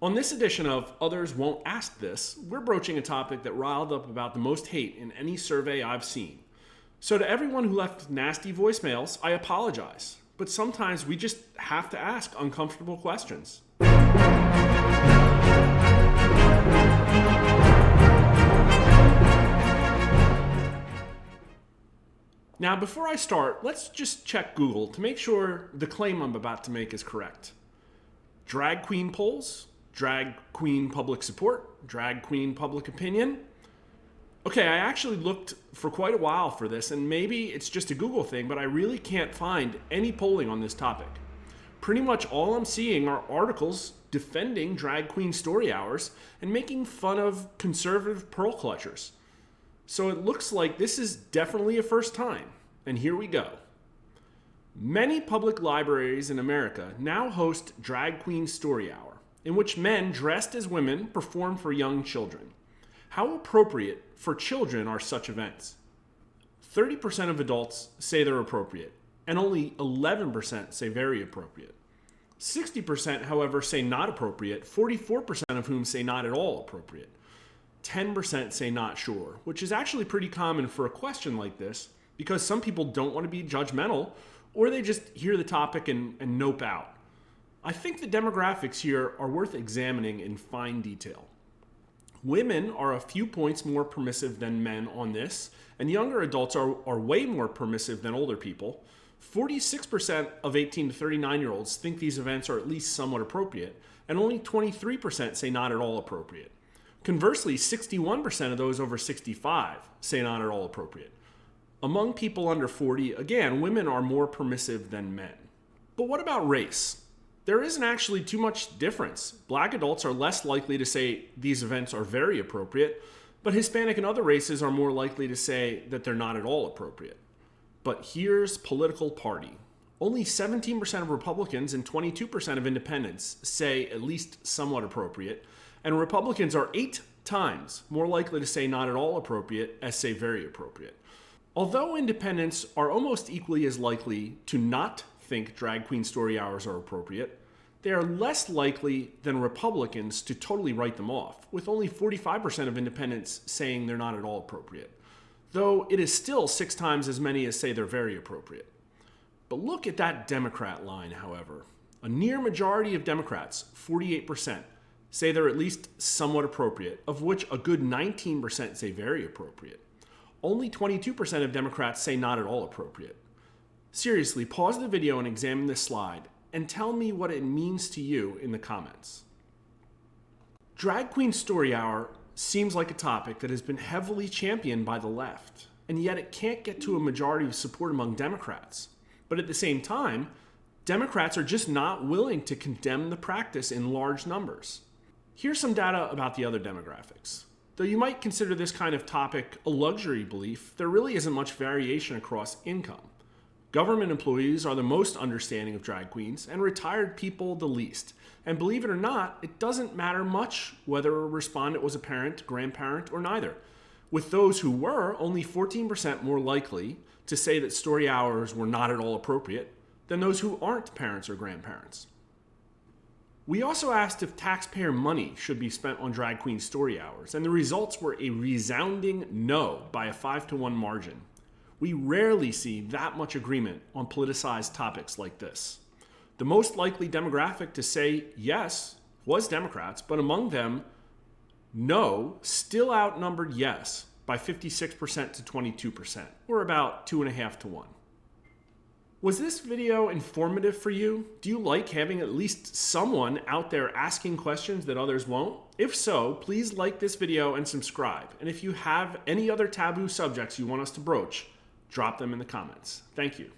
On this edition of Others Won't Ask This, we're broaching a topic that riled up about the most hate in any survey I've seen. So to everyone who left nasty voicemails, I apologize. But sometimes we just have to ask uncomfortable questions. Now, before I start, let's just check Google to make sure the claim I'm about to make is correct. Drag queen polls, drag queen public support, drag queen public opinion. Okay, I actually looked for quite a while for this, and maybe it's just a Google thing, but I really can't find any polling on this topic. Pretty much all I'm seeing are articles defending drag queen story hours and making fun of conservative pearl clutchers. So it looks like this is definitely a first time, and here we go. Many public libraries in America now host Drag Queen Story Hour, in which men dressed as women perform for young children. How appropriate for children are such events? 30% of adults say they're appropriate, and only 11% say very appropriate. 60%, however, say not appropriate, 44% of whom say not at all appropriate. 10% say not sure, which is actually pretty common for a question like this because some people don't want to be judgmental or they just hear the topic and nope out. I think the demographics here are worth examining in fine detail. Women are a few points more permissive than men on this, and younger adults are way more permissive than older people. 46% of 18 to 39-year-olds think these events are at least somewhat appropriate, and only 23% say not at all appropriate. Conversely, 61% of those over 65 say not at all appropriate. Among people under 40, again, women are more permissive than men. But what about race? There isn't actually too much difference. Black adults are less likely to say these events are very appropriate, but Hispanic and other races are more likely to say that they're not at all appropriate. But here's political party. Only 17% of Republicans and 22% of independents say at least somewhat appropriate, and Republicans are 8 times more likely to say not at all appropriate as say very appropriate. Although independents are almost equally as likely to not think drag queen story hours are appropriate, they are less likely than Republicans to totally write them off, with only 45% of independents saying they're not at all appropriate, though it is still 6 times as many as say they're very appropriate. But look at that Democrat line, however. A near majority of Democrats, 48%, say they're at least somewhat appropriate, of which a good 19% say very appropriate. Only 22% of Democrats say not at all appropriate. Seriously, pause the video and examine this slide, and tell me what it means to you in the comments. Drag Queen Story Hour seems like a topic that has been heavily championed by the left, and yet it can't get to a majority of support among Democrats. But at the same time, Democrats are just not willing to condemn the practice in large numbers. Here's some data about the other demographics. Though you might consider this kind of topic a luxury belief, there really isn't much variation across income. Government employees are the most understanding of drag queens, and retired people the least. And believe it or not, it doesn't matter much whether a respondent was a parent, grandparent, or neither. With those who were, only 14% more likely to say that story hours were not at all appropriate than those who aren't parents or grandparents. We also asked if taxpayer money should be spent on drag queen story hours, and the results were a resounding no by a 5-to-1 margin. We rarely see that much agreement on politicized topics like this. The most likely demographic to say yes was Democrats, but among them, no still outnumbered yes by 56% to 22%, or about 2.5 to 1. Was this video informative for you? Do you like having at least someone out there asking questions that others won't? If so, please like this video and subscribe. And if you have any other taboo subjects you want us to broach, drop them in the comments. Thank you.